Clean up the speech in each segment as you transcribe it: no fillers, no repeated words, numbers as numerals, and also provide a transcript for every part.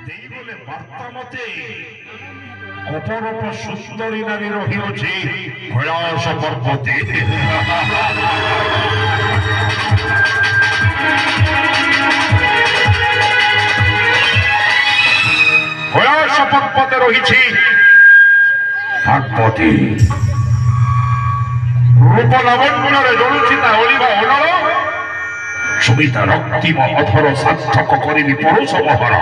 ଦେଇ ବୋଲେ ବାର୍ତ୍ତା ମତେ ଅପରୂପ ସୁନ୍ଦରୀ ନାରୀ ରହିଅଛି କୈଳାସ ପର୍ବତେ। କୈଳାସ ପର୍ବତେ ରହିଛି ପାର୍ବତୀ। রূপ লাবণ্যরে জড়ুছি তা অলিবা অনল সুমিতা রক্তিম অধর সার্থক করিবি পরুষ মহরা।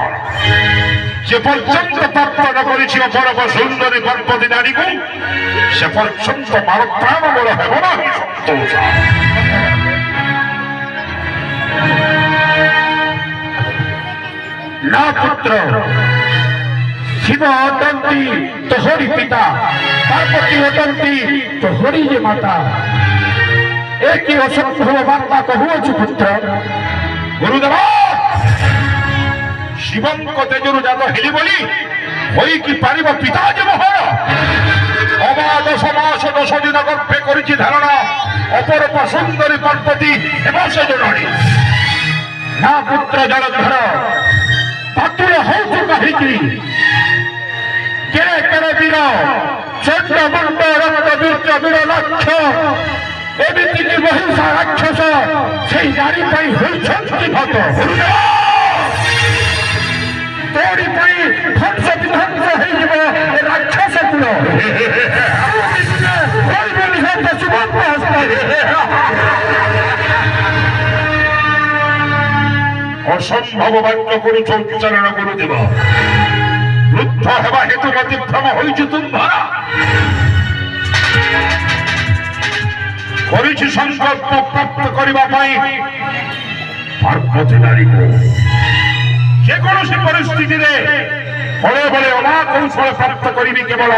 যে পর্যন্ত প্রাপ্ত ন করেছি অপরূপ সুন্দরী পর্বতী নারীকে সে পর্যন্ত মার প্রাণ বড় হেব না সন্তোষ। না পুত্র, শিব অটন্তি তোহরি পিতা, পার্বতী অটন্তি তোহরি যে মাতা। একই অসম্ভব বার্তা কহুଅଛୁ পুত্র। গুরুদেব, শিবଙ୍କ ତେଜରୁ ଜାତ ହେଲି ବୋଲି ହୋଇକି ପାରିବ ପିତା ଯେ ମୋହର। ଅବା 10 ମାସ 10 ଦିନ ଗର୍ଭେ କରିଛି ଧାରଣା ଅପରୂପ ସୁନ୍ଦରୀ ପାର୍ବତୀ ଏବଂ ସେ ଜଣେ। ନା ପୁତ୍ର ଜଳଧର, ପାତୁର ହଉଛୁ କାହିଁକି? କେଡ଼େ କେଡ଼େ ବୀର ଚଣ୍ଡ ମୁଣ୍ଡ ରକ୍ତ ବୀର୍ଯ୍ୟ ବୀର ଲକ୍ଷ ଏମିତିକି ମହିଷା ରାକ୍ଷସ ସେଇ ନାରୀ ପାଇଁ ହୋଇଛନ୍ତି ଭକ୍ତ। ତୋରି ପାଇଁ ଧ୍ୱଂସ ବିଧ୍ୱଂସ ହେଇଯିବ ରାକ୍ଷସ କୁଳ। ଅସମ୍ଭବ ବାକ୍ୟ କରୁଛ ଉଚ୍ଚାରଣ କରୁଥିବ। ବୃଦ୍ଧ ହେବା ହେତୁ ମତିଭ୍ରମ ହୋଇଛୁ ତୁମ୍ଭର। କରିଛି ସଂକଳ୍ପ ପ୍ରାପ୍ତ କରିବା ପାଇଁ ପାର୍ବତୀ ନାରୀକୁ। ଯେକୌଣସି ପରିସ୍ଥିତିରେ ବଳେ ବଳେ ଅନା କୌଶଳ ପ୍ରାପ୍ତ କରିବି କେବଳ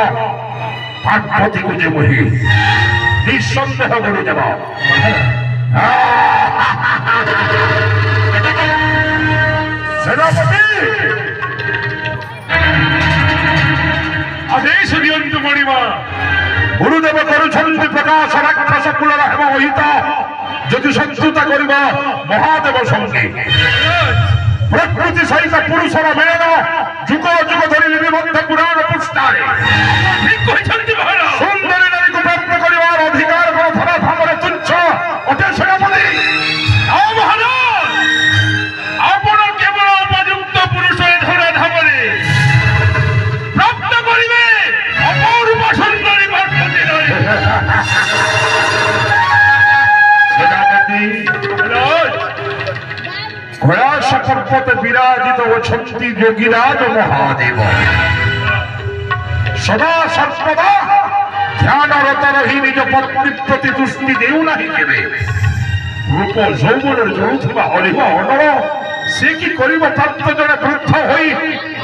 ପାର୍ବତୀକୁ ଯେ ମୁହିଁ ନିଃସନ୍ଦେହ ଗୁରୁଦେବ। ସେନାପତି ଆଦେଶ ଦିଅନ୍ତୁ ମଣିମା। ଗୁରୁଦେବ କରୁଛନ୍ତି ପ୍ରକାଶ ରାକ୍ଷସ କୁଳର ହେବ ଅହିତ। ଯଦି ଶତ୍ରୁତା କରିବ ମହାଦେବ ସଙ୍ଗେ ପ୍ରକୃତି ସହିତ ପୁରୁଷର ମିଳନ ଯୁଗ ଯୁଗ ଧରି ନିବନ୍ଧ ପୁରାଣ ପୃଷ୍ଠାରେ ସୁନ୍ଦରୀ ନାରୀକୁ ପ୍ରାପ୍ତ କରିବାର ଅଧିକାର କଣ ଧରା ଧାମରେ ତୁଚ୍ଛ ଅଟେ ସେନାପତି? ଆପଣ କେବଳ ଉପଯୁକ୍ତ ପୁରୁଷ ଧରା ଧାମରେ ପ୍ରାପ୍ତ କରିବେ ଅପରୂପ ସୁନ୍ଦରୀ ପାର୍ବତୀ ନାରୀ। କୈଳାସ ପର୍ବତେ ବିରାଜିତ ଅଛନ୍ତି ଯୋଗୀରାଜ ମହାଦେବ। ସଦା ସର୍ବଦା ଧ୍ୟାନରତ ରହି ନିଜ ପତ୍ନୀ ପ୍ରତି ଦୃଷ୍ଟି ଦେଉନାହିଁ କେବେ। ରୂପ ଯୌବନରେ ଜଳୁଥିବା ଅଲିଭ ଅନଳ ସେ କି କରିବ ପ୍ରାପ୍ତ ଜଣେ ବୃଦ୍ଧ ହୋଇ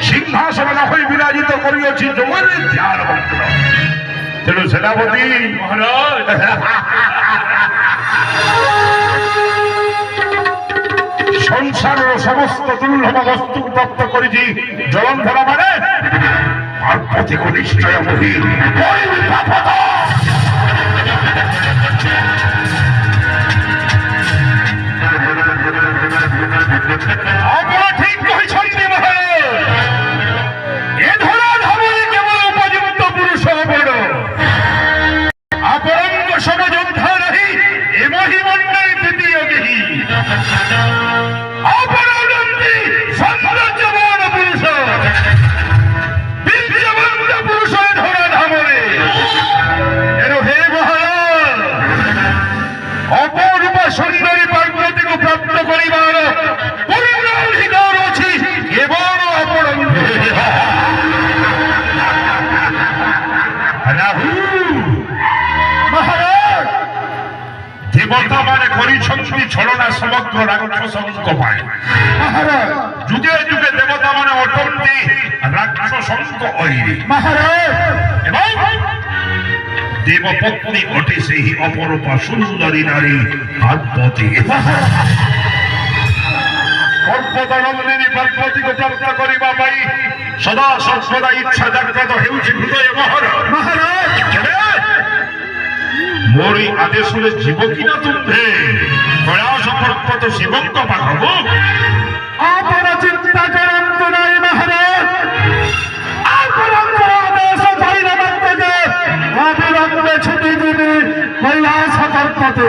ସିଂହାସନ ନ ହୋଇ ବିରାଜିତ କରିଅଛି ଯୋଗରେ ଧ୍ୟାନ ମନ୍ତ୍ର। ତେଣୁ ସେନାପତି ମହାରାଜ ସଂସାରର ସମସ୍ତ ଦୁର୍ଲଭ ବସ୍ତୁକୁ ପ୍ରାପ୍ତ କରିଛି ଜଳନ୍ଧର ମାନେ ପାର୍ବତୀକୁ ନିଶ୍ଚୟ ମୋହି ଆପଣ ଠିକ କହିଛନ୍ତି ମହାରାଜ। ଏ ଧରା ଧାମରେ କେବଳ ଉପଯୁକ୍ତ ପୁରୁଷ ଆପଣ। ଆପଣଙ୍କ ସମ ଯୋଦ୍ଧା ରହି ଏ ମହିମଣ୍ଡଳୀ ଦ୍ୱିତୀୟ କେହି। ଆପଣ ହେଉଛନ୍ତି ସୌନ୍ଦର୍ଯ୍ୟବାନ ପୁରୁଷ, ବୀର୍ଯ୍ୟବନ୍ତ ପୁରୁଷ ଏ ଧରା ଧାମରେ। ଏଣୁ ହେ ମହାରାଜ, ଅପରୂପ ସୁନ୍ଦରୀ ପାର୍ବତୀକୁ ପ୍ରାପ୍ତ କରିବାର ପୂର୍ଣ୍ଣ ଅଧିକାର ଅଛି କେବଳ ଆପଣଙ୍କୁ। ମହାରାଜ, ଦେବତା ମାନେ କରିଛନ୍ତି ଛଳନା ସମଗ୍ର ରାକ୍ଷସଙ୍କ ପାଇଁ। ମହାରାଜ, ଯୁଗେ ଯୁଗେ ଦେବତା ମାନେ ଅଟନ୍ତି ରାକ୍ଷସଙ୍କ ଅଇରେ। ମହାରାଜ, ଏବଂ ଦେବପତ୍ନୀ ଅଟେ ସେହି ଅପରୂପ ସୁନ୍ଦରୀ ନାରୀ ପାର୍ବତୀ। ପର୍ବତନନ୍ଦିନୀ ପାର୍ବତୀକୁ ପ୍ରାପ୍ତ କରିବା ପାଇଁ ସଦା ସର୍ବଦା ଇଚ୍ଛା ଜାଗ୍ରତ ହେଉଛି ହୃଦୟ ମହର। ମୋରି ଆଦେଶରେ ଯିବ କି ନା ତୁମ୍ଭେ କୈଳାସ ପର୍ବତ ଶିବଙ୍କ ପାଖକୁ? ଆପଣ ଚିନ୍ତା କରନ୍ତୁ ନାହିଁ ମହାରାଜ। হাতে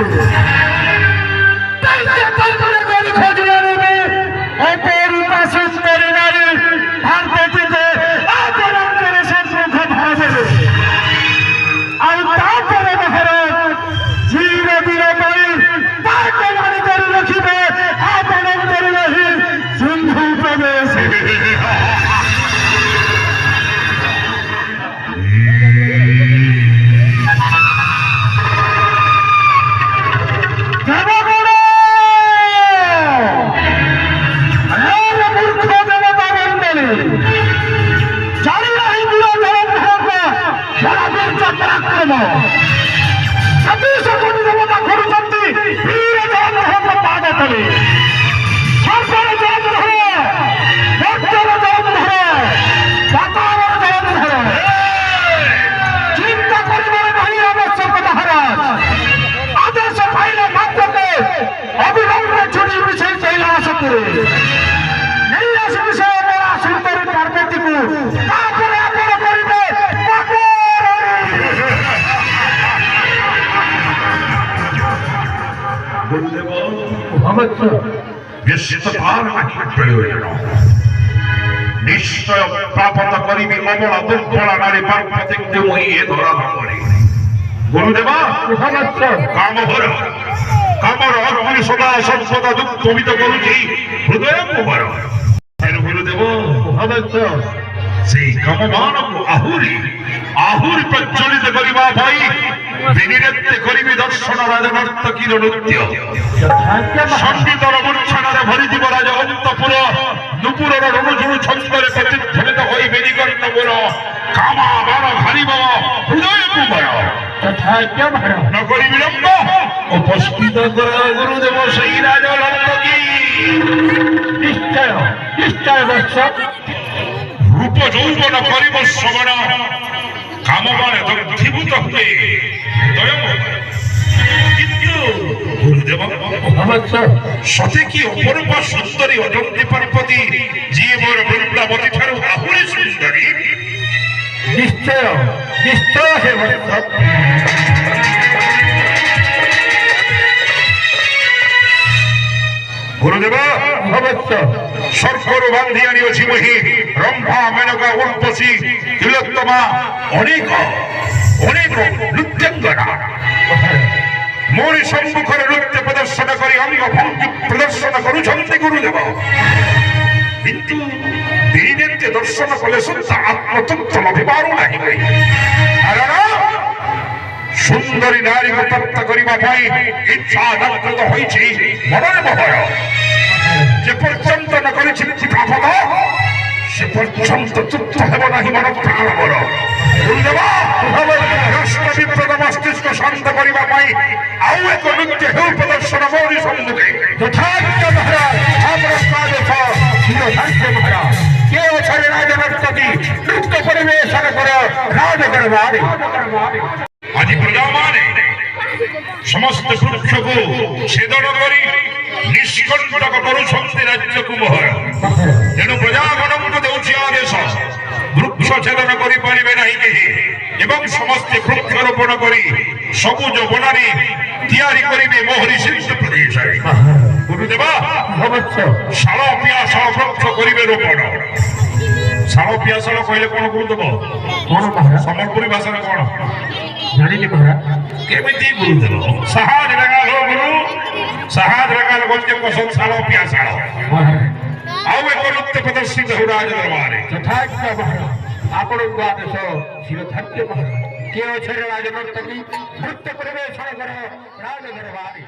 খোঁজ নেবে অপরূপা সুন্দরী নারী ভারতীতে আচরণ করে সম্মুখ ভাবে আর তারপরে মহারাজ চিরদিন পাই তাকে মনে করে রাখিবে আচরণ করে রহি সিন্ধু প্রদেশ নিশ্চয় প্রাপ্ত করিবি অমলা দুর্বলা নারী পার্বতীকে মই এ ধরা ধামরে গুরুদেবা কামভর কামর অগ্নি সদা সর্বদা দুঃখ মিত করুছি হৃদয় কুমার গুরুদেব সেই কামমানକୁ ଆହୁରି ପ୍ରଜ୍ୱଳିତ କରିବା ପାଇଁ ବିନିରେତ୍ତେ କରିବି ଦର୍ଶନ ରାଜନର୍ତ୍ତକୀର ନୃତ୍ୟ ସଙ୍ଗୀତର ମୂର୍ଚ୍ଛନାରେ ଭରିଯିବ ରାଜ ଅନ୍ତପୁର ନୁପୁରର ରୁଣୁଝୁଣୁ ଛନ୍ଦରେ ପ୍ରତିଧ୍ୱନିତ ହୋଇ ବେନିଗର୍ଣ୍ଣ ମୋର କାମା ବାଣ ଘାରିବ ହୃଦୟକୁ ମୋର ନ କରି ବିଳମ୍ବ ଉପସ୍ଥିତ କର ଗୁରୁଦେବ ସେଇ ରାଜ ନର୍ତ୍ତକୀ ନିଶ୍ଚୟ ବର୍ଷ রূপ যৌবন করিব শ্রবণ কামবাণে দগ্ধীভূত হুয়ে কিন্তু গুরুদেব সতে কি অপরূপা সুন্দরী অজন্তি পার্বতী যিয়ে মোর বৃন্দাবতী ঠারু আহুরি সুন্দরী নিশ্চয় হে গুরুদেব সর্বর বান্ধি আনিছি মহি রম্ভা মেনকা উর্বশী তিলোত্তমা অনেক নৃত্যাঙ্গনা মোরি সম্মুখরে নৃত্য প্রদর্শন করি অঙ্গ ভঙ্গি প্রদর্শন করুছন্তি গুরুদেব কিন্তু দিনেতে দর্শন কলে সুদ্ধ আত্মতত্ত্ব লভিবারু নাহি কারণ সুন্দরী নারীকে প্রাপ্ত করিবা পাই ইচ্ছা জাগ্রত হয়েছি মনের মোহর যে পর্যন্ত ন করেছি প্রাপদ সে পর্যন্ত তৃপ্ত ହେବ ନାହିଁ মন প্রাণ বল রাষ্ট্র বিপ্রদ মস্তিষ্ক শান্ত করিবা পাই ଆଉ ଏକ ନୃତ୍ୟ ହେଉ ପ୍ରଦର୍ଶନ ମୋରି ସମ୍ମୁଖେ ଯଥାର୍ଥ ମହାରାଜ ଆମର ମହାରାଜ কে অছরে রাজনর্তকী নৃত্য পরিবেশন কর রাজ করবারে আজ প্রজামানে সমস্ত বৃক্ষକୁ ছেদন କରି নিষ্কণ্টক କରୁଛନ୍ତି ରାଜ୍ୟକୁ ମୋହର ତେଣୁ ପ୍ରଜାଗଣଙ୍କୁ ଦେଉଛି ଆଦେଶ ବୃକ୍ଷ ଛେଦନ କରିପାରିବେ ନାହିଁ କେହି ଏବଂ ସମସ୍ତେ ବୃକ୍ଷରୋପଣ କରି ସବୁଜ ବନାନୀ ତିଆରି କରିବେ ମୋହରି ସିନ୍ଧୁ ପ୍ରଦେଶରେ ଗୁରୁଦେବ ଶାଳ ପିଆଶାଳ ବୃକ୍ଷ କରିବେ ରୋପଣ ଶାଳ ପିଆଶାଳ କହିଲେ କଣ ଗୁରୁଦେବ ସମ୍ବଲପୁରୀ ଭାଷାରେ କଣ ଜାଣିଲି ମହାରାଜ କେମିତି ଗୁରୁଦେବ ସାହାଜ ରେଗାଲ ଗୁରୁ ସାହାଜ ରେଗାଲ ଗଞ୍ଜଙ୍କ ସଂସାର ପିଆଶାଳ ଆଉ ଏକ ନୃତ୍ୟ ପ୍ରଦର୍ଶିତ ହେଉ ରାଜ ଦରବାରରେ ଯଥାର୍ଥ ମହାରାଜ ଆପଣଙ୍କ ଆଦେଶ ଶିରଧାର୍ଯ୍ୟ ମହାରାଜ କେ ଅଛରେ ରାଜନର୍ତ୍ତକୀ ନୃତ୍ୟ ପରିବେଷଣ କର ରାଜ ଦରବାରରେ